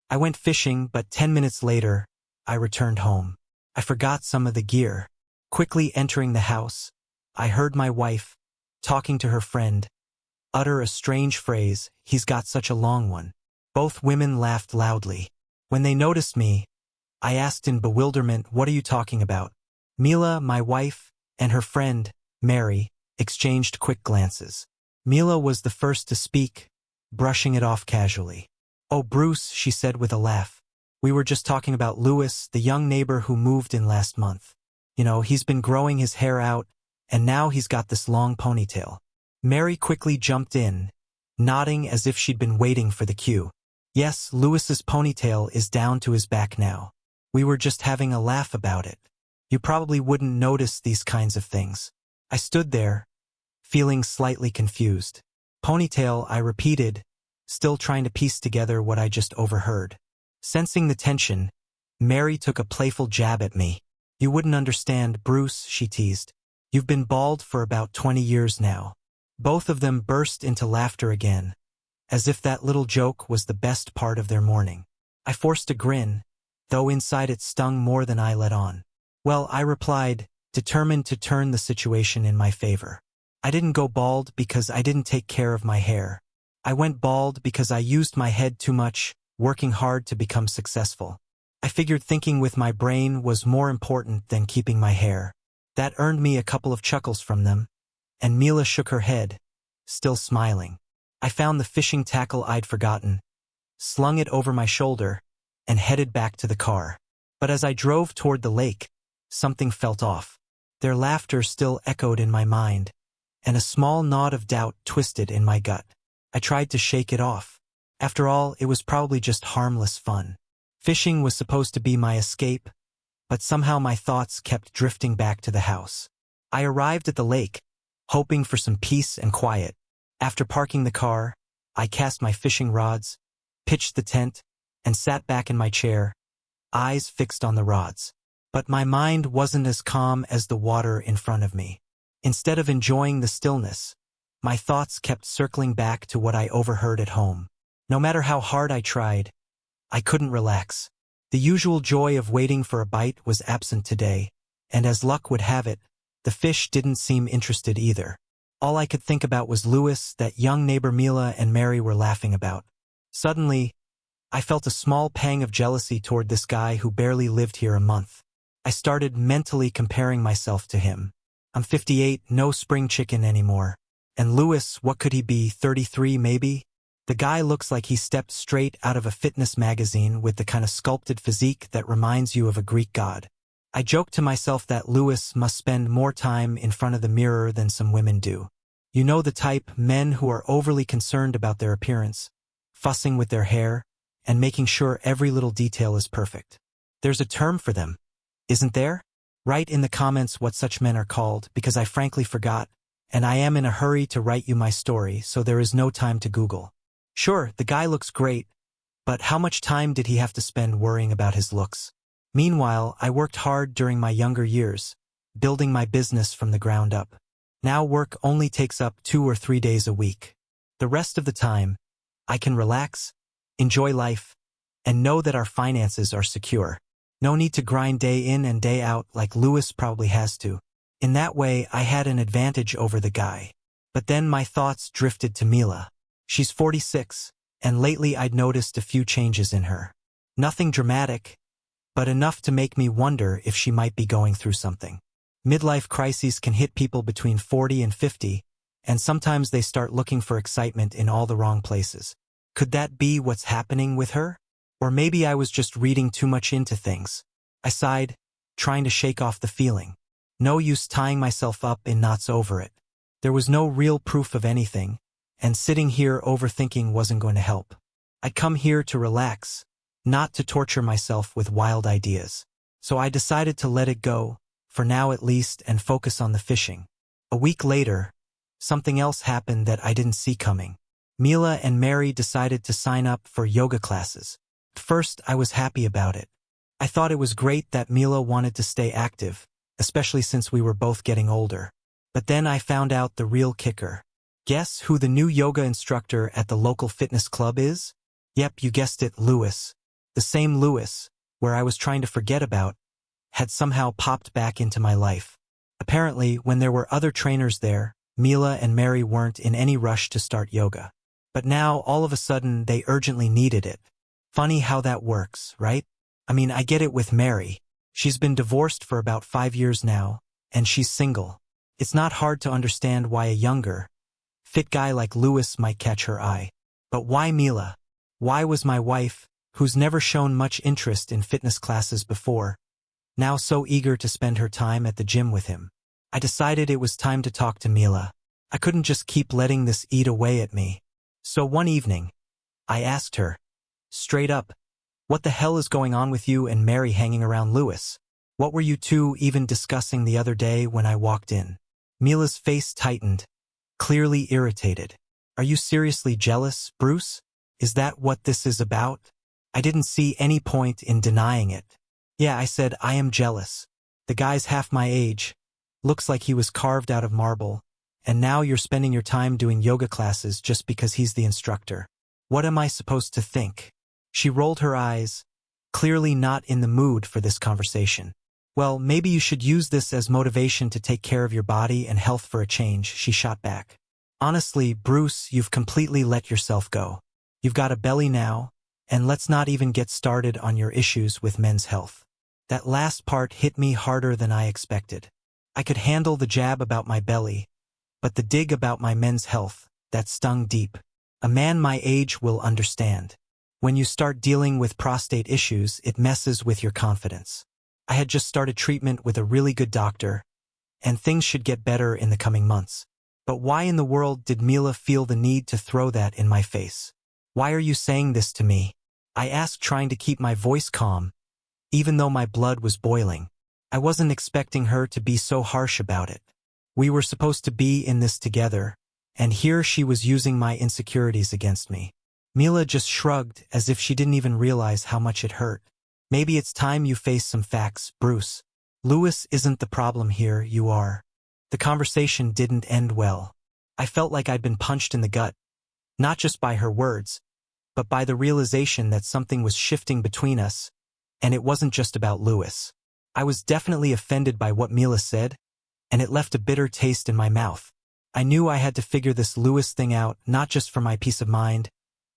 I went fishing, but 10 minutes later, I returned home. I forgot some of the gear. Quickly entering the house, I heard my wife, talking to her friend, utter a strange phrase, "He's got such a long one." Both women laughed loudly. When they noticed me, I asked in bewilderment, "What are you talking about?" Mila, my wife, and her friend, Mary, exchanged quick glances. Mila was the first to speak, brushing it off casually. "Oh, Bruce," she said with a laugh. "We were just talking about Louis, the young neighbor who moved in last month. You know, he's been growing his hair out, and now he's got this long ponytail." Mary quickly jumped in, nodding as if she'd been waiting for the cue. "Yes, Louis's ponytail is down to his back now. We were just having a laugh about it. You probably wouldn't notice these kinds of things." I stood there, feeling slightly confused. "Ponytail," I repeated, still trying to piece together what I just overheard. Sensing the tension, Mary took a playful jab at me. "You wouldn't understand, Bruce," she teased. "You've been bald for about 20 years now." Both of them burst into laughter again, as if that little joke was the best part of their morning. I forced a grin, though inside it stung more than I let on. "Well," I replied, determined to turn the situation in my favor. "I didn't go bald because I didn't take care of my hair. I went bald because I used my head too much, working hard to become successful. I figured thinking with my brain was more important than keeping my hair." That earned me a couple of chuckles from them, and Mila shook her head, still smiling. I found the fishing tackle I'd forgotten, slung it over my shoulder, and headed back to the car. But as I drove toward the lake, something felt off. Their laughter still echoed in my mind, and a small knot of doubt twisted in my gut. I tried to shake it off. After all, it was probably just harmless fun. Fishing was supposed to be my escape, but somehow my thoughts kept drifting back to the house. I arrived at the lake, hoping for some peace and quiet. After parking the car, I cast my fishing rods, pitched the tent, and sat back in my chair, eyes fixed on the rods. But my mind wasn't as calm as the water in front of me. Instead of enjoying the stillness, my thoughts kept circling back to what I overheard at home. No matter how hard I tried, I couldn't relax. The usual joy of waiting for a bite was absent today, and as luck would have it, the fish didn't seem interested either. All I could think about was Louis, that young neighbor Mila and Mary were laughing about. Suddenly, I felt a small pang of jealousy toward this guy who barely lived here a month. I started mentally comparing myself to him. I'm 58, no spring chicken anymore. And Louis, what could he be, 33 maybe? The guy looks like he stepped straight out of a fitness magazine with the kind of sculpted physique that reminds you of a Greek god. I joked to myself that Louis must spend more time in front of the mirror than some women do. You know the type, men who are overly concerned about their appearance, fussing with their hair, and making sure every little detail is perfect. There's a term for them, isn't there? Write in the comments what such men are called, because I frankly forgot, and I am in a hurry to write you my story, so there is no time to Google. Sure, the guy looks great, but how much time did he have to spend worrying about his looks? Meanwhile, I worked hard during my younger years, building my business from the ground up. Now work only takes up 2 or 3 days a week. The rest of the time, I can relax, enjoy life, and know that our finances are secure. No need to grind day in and day out like Louis probably has to. In that way, I had an advantage over the guy. But then my thoughts drifted to Mila. She's 46, and lately I'd noticed a few changes in her. Nothing dramatic, but enough to make me wonder if she might be going through something. Midlife crises can hit people between 40 and 50, and sometimes they start looking for excitement in all the wrong places. Could that be what's happening with her? Or maybe I was just reading too much into things. I sighed, trying to shake off the feeling. No use tying myself up in knots over it. There was no real proof of anything, and sitting here overthinking wasn't going to help. I'd come here to relax, not to torture myself with wild ideas. So I decided to let it go, for now at least, and focus on the fishing. A week later, something else happened that I didn't see coming. Mila and Mary decided to sign up for yoga classes. At first, I was happy about it. I thought it was great that Mila wanted to stay active, especially since we were both getting older. But then I found out the real kicker. Guess who the new yoga instructor at the local fitness club is? Yep, you guessed it, Louis. The same Lewis, where I was trying to forget about, had somehow popped back into my life. Apparently, when there were other trainers there, Mila and Mary weren't in any rush to start yoga. But now, all of a sudden, they urgently needed it. Funny how that works, right? I mean, I get it with Mary. She's been divorced for about 5 years now, and she's single. It's not hard to understand why a younger, fit guy like Lewis might catch her eye. But why Mila? Why was my wife, who's never shown much interest in fitness classes before, now so eager to spend her time at the gym with him? I decided it was time to talk to Mila. I couldn't just keep letting this eat away at me. So one evening, I asked her, straight up, what the hell is going on with you and Mary hanging around Lewis? What were you two even discussing the other day when I walked in? Mila's face tightened, clearly irritated. Are you seriously jealous, Bruce? Is that what this is about? I didn't see any point in denying it. Yeah, I said, I am jealous. The guy's half my age. Looks like he was carved out of marble. And now you're spending your time doing yoga classes just because he's the instructor. What am I supposed to think? She rolled her eyes, clearly not in the mood for this conversation. Well, maybe you should use this as motivation to take care of your body and health for a change, she shot back. Honestly, Bruce, you've completely let yourself go. You've got a belly now, and let's not even get started on your issues with men's health. That last part hit me harder than I expected. I could handle the jab about my belly, but the dig about my men's health, that stung deep. A man my age will understand. When you start dealing with prostate issues, it messes with your confidence. I had just started treatment with a really good doctor, and things should get better in the coming months. But why in the world did Mila feel the need to throw that in my face? Why are you saying this to me? I asked, trying to keep my voice calm, even though my blood was boiling. I wasn't expecting her to be so harsh about it. We were supposed to be in this together, and here she was using my insecurities against me. Mila just shrugged as if she didn't even realize how much it hurt. Maybe it's time you face some facts, Bruce. Lewis isn't the problem here, you are. The conversation didn't end well. I felt like I'd been punched in the gut, not just by her words, but by the realization that something was shifting between us, and it wasn't just about Lewis. I was definitely offended by what Mila said, and it left a bitter taste in my mouth. I knew I had to figure this Lewis thing out, not just for my peace of mind,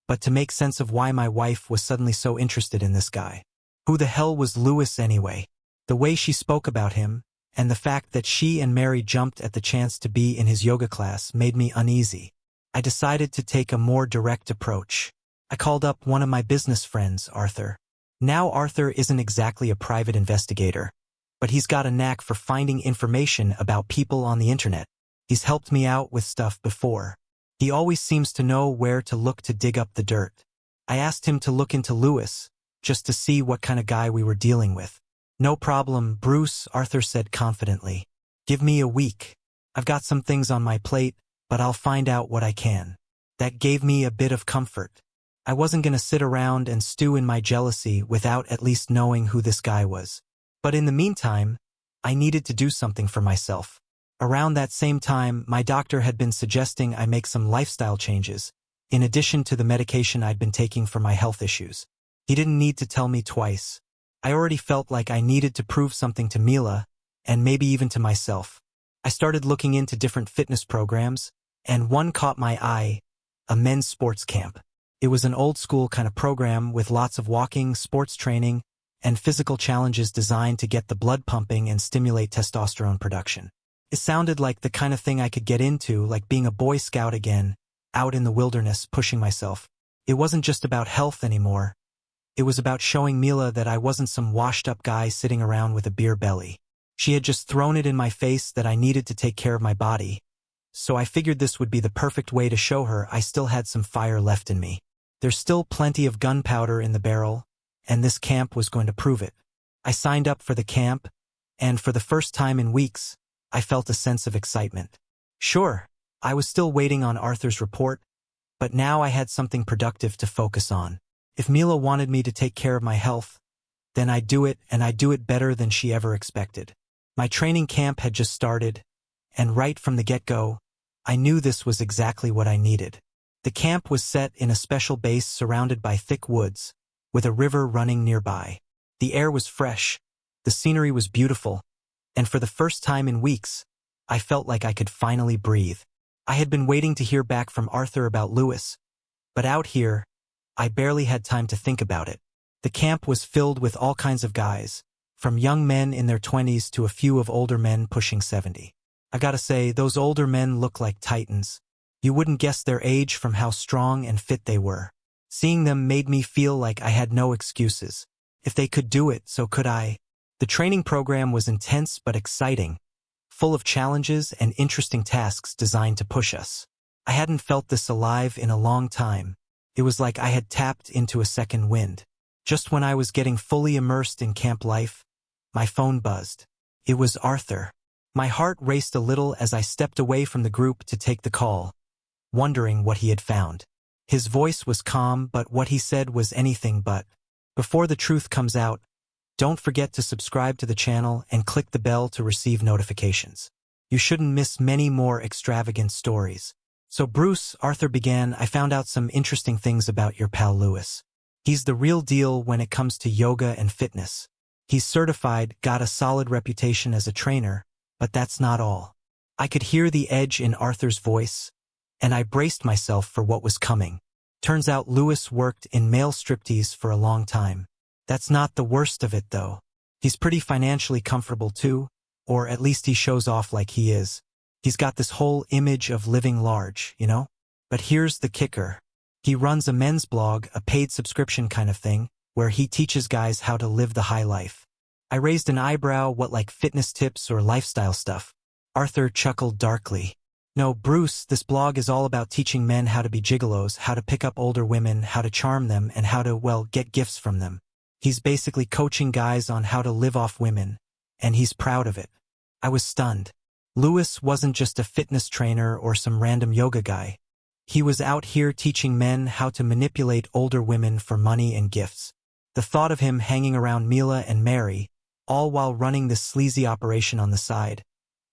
but to make sense of why my wife was suddenly so interested in this guy. Who the hell was Lewis anyway? The way she spoke about him, and the fact that she and Mary jumped at the chance to be in his yoga class made me uneasy. I decided to take a more direct approach. I called up one of my business friends, Arthur. Now Arthur isn't exactly a private investigator, but he's got a knack for finding information about people on the internet. He's helped me out with stuff before. He always seems to know where to look to dig up the dirt. I asked him to look into Lewis, just to see what kind of guy we were dealing with. No problem, Bruce, Arthur said confidently. Give me a week. I've got some things on my plate, but I'll find out what I can. That gave me a bit of comfort. I wasn't going to sit around and stew in my jealousy without at least knowing who this guy was. But in the meantime, I needed to do something for myself. Around that same time, my doctor had been suggesting I make some lifestyle changes, in addition to the medication I'd been taking for my health issues. He didn't need to tell me twice. I already felt like I needed to prove something to Mila, and maybe even to myself. I started looking into different fitness programs, and one caught my eye, a men's sports camp. It was an old-school kind of program with lots of walking, sports training, and physical challenges designed to get the blood pumping and stimulate testosterone production. It sounded like the kind of thing I could get into, like being a Boy Scout again, out in the wilderness, pushing myself. It wasn't just about health anymore. It was about showing Mila that I wasn't some washed-up guy sitting around with a beer belly. She had just thrown it in my face that I needed to take care of my body, so I figured this would be the perfect way to show her I still had some fire left in me. There's still plenty of gunpowder in the barrel, and this camp was going to prove it. I signed up for the camp, and for the first time in weeks, I felt a sense of excitement. Sure, I was still waiting on Arthur's report, but now I had something productive to focus on. If Mila wanted me to take care of my health, then I'd do it, and I'd do it better than she ever expected. My training camp had just started, and right from the get-go, I knew this was exactly what I needed. The camp was set in a special base surrounded by thick woods, with a river running nearby. The air was fresh, the scenery was beautiful, and for the first time in weeks, I felt like I could finally breathe. I had been waiting to hear back from Arthur about Lewis, but out here, I barely had time to think about it. The camp was filled with all kinds of guys, from young men in their 20s to a few of older men pushing 70. I gotta say, those older men look like titans. You wouldn't guess their age from how strong and fit they were. Seeing them made me feel like I had no excuses. If they could do it, so could I. The training program was intense but exciting, full of challenges and interesting tasks designed to push us. I hadn't felt this alive in a long time. It was like I had tapped into a second wind. Just when I was getting fully immersed in camp life, my phone buzzed. It was Arthur. My heart raced a little as I stepped away from the group to take the call, wondering what he had found. His voice was calm, but what he said was anything but. Before the truth comes out, don't forget to subscribe to the channel and click the bell to receive notifications. You shouldn't miss many more extravagant stories. So Bruce, Arthur began, I found out some interesting things about your pal Lewis. He's the real deal when it comes to yoga and fitness. He's certified, got a solid reputation as a trainer, but that's not all. I could hear the edge in Arthur's voice, and I braced myself for what was coming. Turns out Lewis worked in male striptease for a long time. That's not the worst of it, though. He's pretty financially comfortable too, or at least he shows off like he is. He's got this whole image of living large, you know? But here's the kicker. He runs a men's blog, a paid subscription kind of thing, where he teaches guys how to live the high life. I raised an eyebrow, what, like fitness tips or lifestyle stuff? Arthur chuckled darkly. No, Bruce, this blog is all about teaching men how to be gigolos, how to pick up older women, how to charm them, and how to, well, get gifts from them. He's basically coaching guys on how to live off women, and he's proud of it. I was stunned. Lewis wasn't just a fitness trainer or some random yoga guy. He was out here teaching men how to manipulate older women for money and gifts. The thought of him hanging around Mila and Mary, all while running this sleazy operation on the side,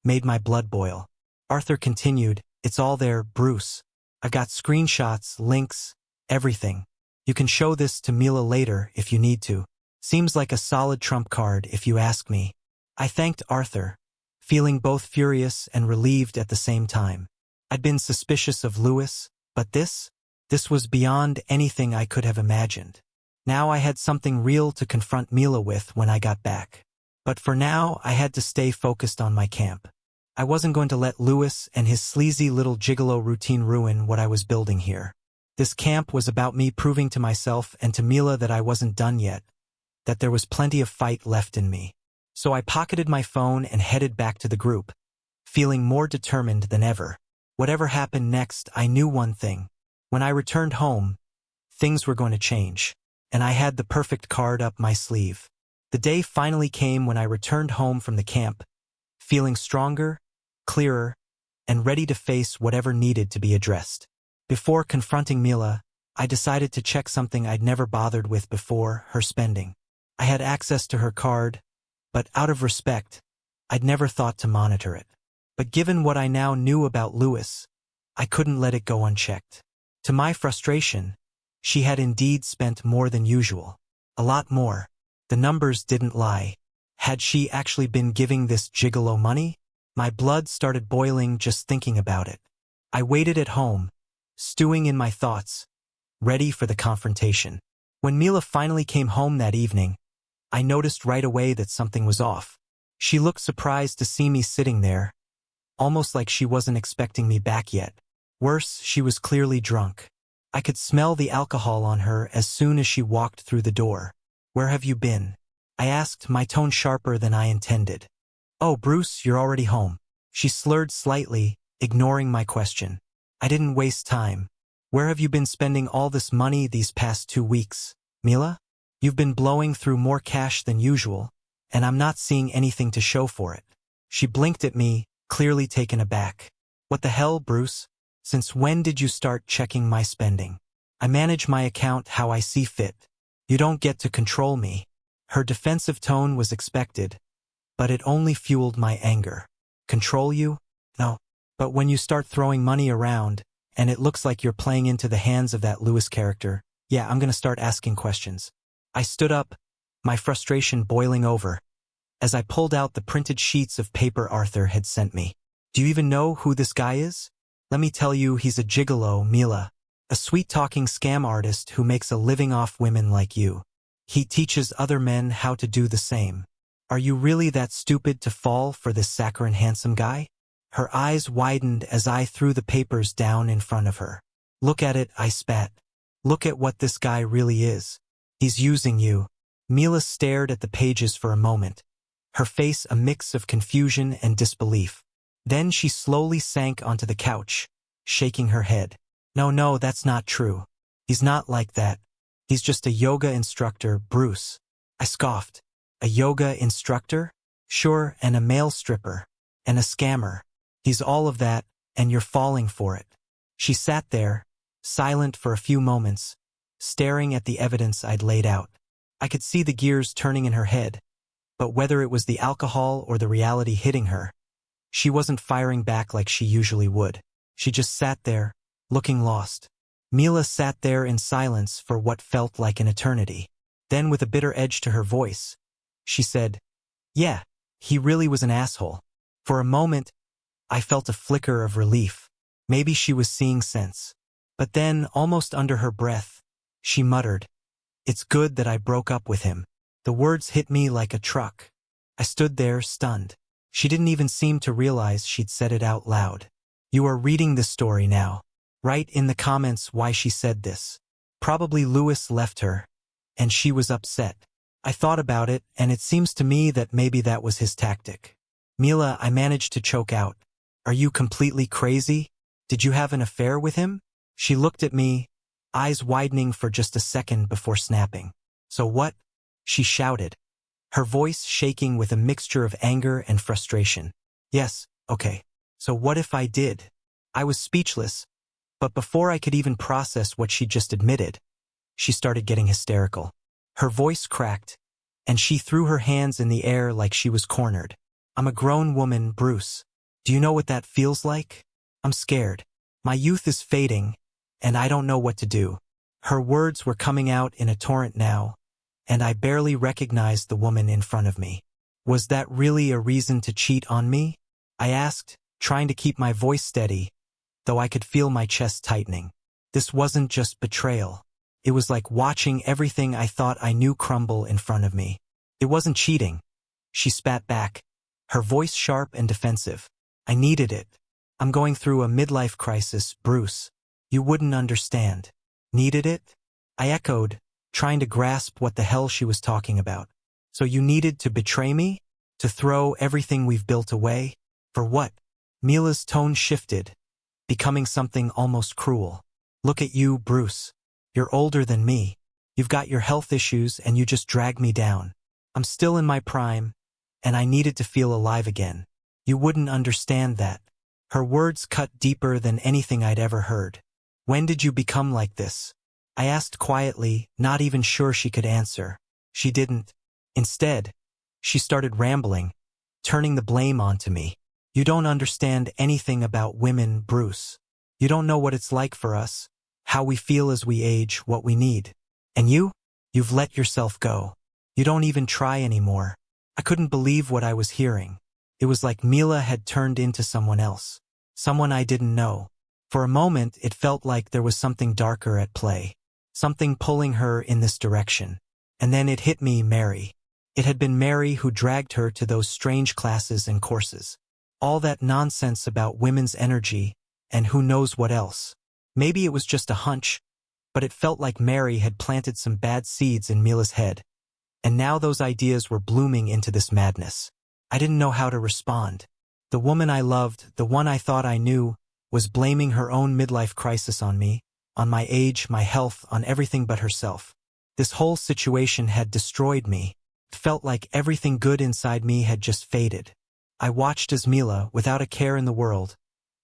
made my blood boil. Arthur continued, it's all there, Bruce. I've got screenshots, links, everything. You can show this to Mila later if you need to. Seems like a solid trump card if you ask me. I thanked Arthur, feeling both furious and relieved at the same time. I'd been suspicious of Lewis, but this was beyond anything I could have imagined. Now I had something real to confront Mila with when I got back. But for now, I had to stay focused on my camp. I wasn't going to let Lewis and his sleazy little gigolo routine ruin what I was building here. This camp was about me proving to myself and to Mila that I wasn't done yet, that there was plenty of fight left in me. So I pocketed my phone and headed back to the group, feeling more determined than ever. Whatever happened next, I knew one thing. When I returned home, things were going to change, and I had the perfect card up my sleeve. The day finally came when I returned home from the camp, feeling stronger, clearer, and ready to face whatever needed to be addressed. Before confronting Mila, I decided to check something I'd never bothered with before, her spending. I had access to her card, but out of respect, I'd never thought to monitor it. But given what I now knew about Lewis, I couldn't let it go unchecked. To my frustration, she had indeed spent more than usual. A lot more. The numbers didn't lie. Had she actually been giving this gigolo money? My blood started boiling just thinking about it. I waited at home, stewing in my thoughts, ready for the confrontation. When Mila finally came home that evening, I noticed right away that something was off. She looked surprised to see me sitting there, almost like she wasn't expecting me back yet. Worse, she was clearly drunk. I could smell the alcohol on her as soon as she walked through the door. Where have you been? I asked, my tone sharper than I intended. Oh, Bruce, you're already home. She slurred slightly, ignoring my question. I didn't waste time. Where have you been spending all this money these past 2 weeks, Mila? You've been blowing through more cash than usual, and I'm not seeing anything to show for it. She blinked at me, clearly taken aback. What the hell, Bruce? Since when did you start checking my spending? I manage my account how I see fit. You don't get to control me. Her defensive tone was expected, but it only fueled my anger. Control you? No. But when you start throwing money around, and it looks like you're playing into the hands of that Lewis character, yeah, I'm gonna start asking questions. I stood up, my frustration boiling over, as I pulled out the printed sheets of paper Arthur had sent me. Do you even know who this guy is? Let me tell you, he's a gigolo, Mila. A sweet-talking scam artist who makes a living off women like you. He teaches other men how to do the same. Are you really that stupid to fall for this saccharine handsome guy? Her eyes widened as I threw the papers down in front of her. Look at it, I spat. Look at what this guy really is. He's using you. Mila stared at the pages for a moment, her face a mix of confusion and disbelief. Then she slowly sank onto the couch, shaking her head. No, that's not true. He's not like that. He's just a yoga instructor, Bruce. I scoffed. A yoga instructor? Sure, and a male stripper. And a scammer. He's all of that, and you're falling for it. She sat there, silent for a few moments, staring at the evidence I'd laid out. I could see the gears turning in her head, but whether it was the alcohol or the reality hitting her, she wasn't firing back like she usually would. She just sat there, looking lost. Mila sat there in silence for what felt like an eternity. Then, with a bitter edge to her voice, she said, "Yeah, he really was an asshole." For a moment, I felt a flicker of relief. Maybe she was seeing sense. But then, almost under her breath, she muttered, "It's good that I broke up with him." The words hit me like a truck. I stood there, stunned. She didn't even seem to realize she'd said it out loud. You are reading this story now. Write in the comments why she said this. Probably Lewis left her, and she was upset. I thought about it, and it seems to me that maybe that was his tactic. Mila, I managed to choke out. Are you completely crazy? Did you have an affair with him? She looked at me, eyes widening for just a second before snapping. So what? She shouted, her voice shaking with a mixture of anger and frustration. Yes, okay. So what if I did? I was speechless, but before I could even process what she just admitted, she started getting hysterical. Her voice cracked, and she threw her hands in the air like she was cornered. I'm a grown woman, Bruce. Do you know what that feels like? I'm scared. My youth is fading, and I don't know what to do. Her words were coming out in a torrent now, and I barely recognized the woman in front of me. Was that really a reason to cheat on me? I asked, trying to keep my voice steady, though I could feel my chest tightening. This wasn't just betrayal. It was like watching everything I thought I knew crumble in front of me. It wasn't cheating. She spat back, her voice sharp and defensive. I needed it. I'm going through a midlife crisis, Bruce. You wouldn't understand. Needed it? I echoed, trying to grasp what the hell she was talking about. So you needed to betray me? To throw everything we've built away? For what? Mila's tone shifted, becoming something almost cruel. Look at you, Bruce. You're older than me. You've got your health issues and you just drag me down. I'm still in my prime, and I needed to feel alive again. You wouldn't understand that. Her words cut deeper than anything I'd ever heard. When did you become like this? I asked quietly, not even sure she could answer. She didn't. Instead, she started rambling, turning the blame onto me. You don't understand anything about women, Bruce. You don't know what it's like for us, how we feel as we age, what we need. And you've let yourself go. You don't even try anymore. I couldn't believe what I was hearing. It was like Mila had turned into someone else, someone I didn't know. For a moment, it felt like there was something darker at play, something pulling her in this direction. And then it hit me, Mary. It had been Mary who dragged her to those strange classes and courses. All that nonsense about women's energy, and who knows what else. Maybe it was just a hunch, but it felt like Mary had planted some bad seeds in Mila's head. And now those ideas were blooming into this madness. I didn't know how to respond. The woman I loved, the one I thought I knew, was blaming her own midlife crisis on me, on my age, my health, on everything but herself. This whole situation had destroyed me. It felt like everything good inside me had just faded. I watched as Mila, without a care in the world,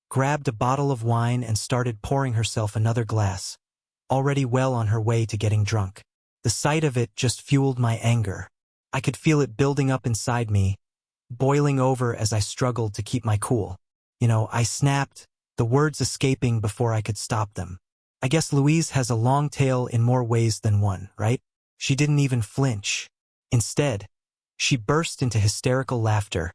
grabbed a bottle of wine and started pouring herself another glass, already well on her way to getting drunk. The sight of it just fueled my anger. I could feel it building up inside me, boiling over as I struggled to keep my cool. I snapped, the words escaping before I could stop them. I guess Louise has a long tail in more ways than one, right? She didn't even flinch. Instead, she burst into hysterical laughter,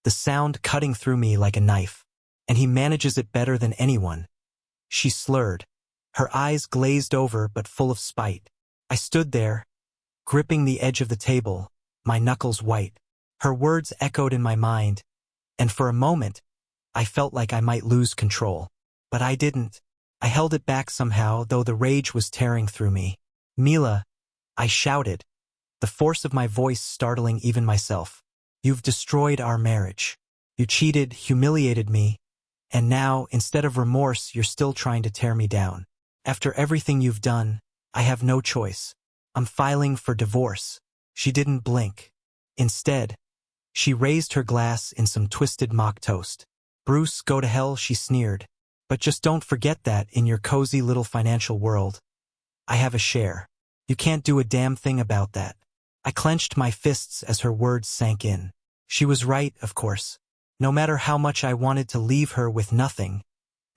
the sound cutting through me like a knife. And he manages it better than anyone. She slurred, her eyes glazed over but full of spite. I stood there, gripping the edge of the table, my knuckles white. Her words echoed in my mind, and for a moment, I felt like I might lose control. But I didn't. I held it back somehow, though the rage was tearing through me. "Mila," I shouted, the force of my voice startling even myself. "You've destroyed our marriage. You cheated, humiliated me, and now, instead of remorse, you're still trying to tear me down. After everything you've done, I have no choice. I'm filing for divorce." She didn't blink. Instead, she raised her glass in some twisted mock toast. "Bruce, go to hell," she sneered. "But just don't forget that, in your cozy little financial world, I have a share. You can't do a damn thing about that." I clenched my fists as her words sank in. She was right, of course. No matter how much I wanted to leave her with nothing,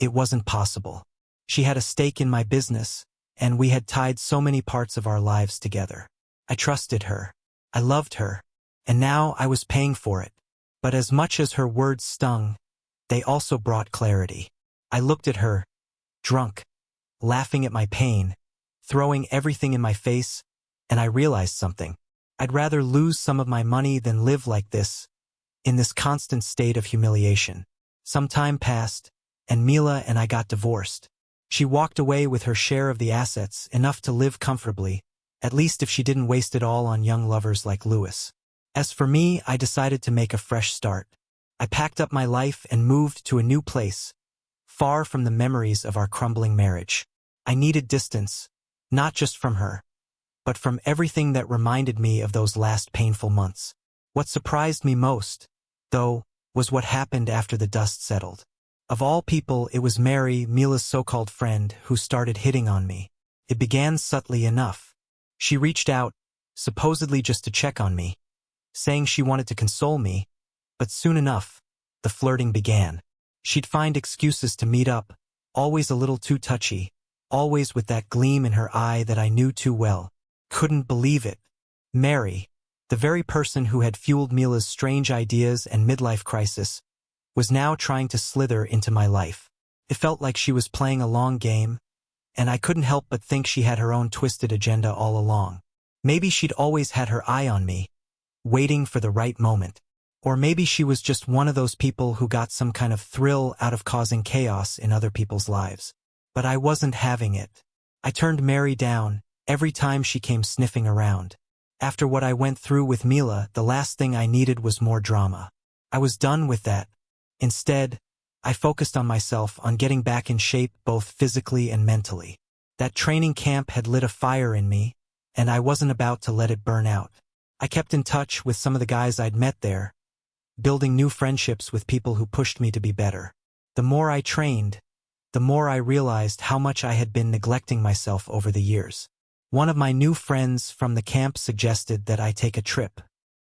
it wasn't possible. She had a stake in my business, and we had tied so many parts of our lives together. I trusted her. I loved her. And now I was paying for it. But as much as her words stung, they also brought clarity. I looked at her, drunk, laughing at my pain, throwing everything in my face, and I realized something. I'd rather lose some of my money than live like this, in this constant state of humiliation. Some time passed, and Mila and I got divorced. She walked away with her share of the assets, enough to live comfortably, at least if she didn't waste it all on young lovers like Louis. As for me, I decided to make a fresh start. I packed up my life and moved to a new place, far from the memories of our crumbling marriage. I needed distance, not just from her, but from everything that reminded me of those last painful months. What surprised me most, though, was what happened after the dust settled. Of all people, it was Mary, Mila's so-called friend, who started hitting on me. It began subtly enough. She reached out, supposedly just to check on me, saying she wanted to console me, but soon enough, the flirting began. She'd find excuses to meet up, always a little too touchy, always with that gleam in her eye that I knew too well. Couldn't believe it. Mary, the very person who had fueled Mila's strange ideas and midlife crisis, was now trying to slither into my life. It felt like she was playing a long game, and I couldn't help but think she had her own twisted agenda all along. Maybe she'd always had her eye on me, waiting for the right moment. Or maybe she was just one of those people who got some kind of thrill out of causing chaos in other people's lives. But I wasn't having it. I turned Mary down every time she came sniffing around. After what I went through with Mila, the last thing I needed was more drama. I was done with that. Instead, I focused on myself, on getting back in shape both physically and mentally. That training camp had lit a fire in me, and I wasn't about to let it burn out. I kept in touch with some of the guys I'd met there, building new friendships with people who pushed me to be better. The more I trained, the more I realized how much I had been neglecting myself over the years. One of my new friends from the camp suggested that I take a trip.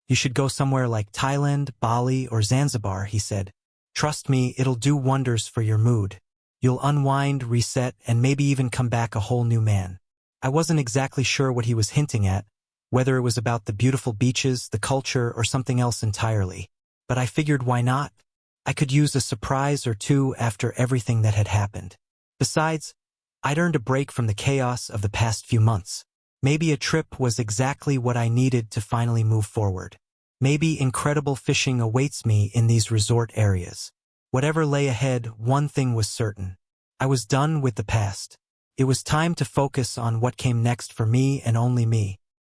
"You should go somewhere like Thailand, Bali, or Zanzibar," he said. "Trust me, it'll do wonders for your mood. You'll unwind, reset, and maybe even come back a whole new man." I wasn't exactly sure what he was hinting at, whether it was about the beautiful beaches, the culture, or something else entirely. But I figured, why not? I could use a surprise or two after everything that had happened. Besides, I'd earned a break from the chaos of the past few months. Maybe a trip was exactly what I needed to finally move forward. Maybe incredible fishing awaits me in these resort areas. Whatever lay ahead, one thing was certain. I was done with the past. It was time to focus on what came next for me and only me.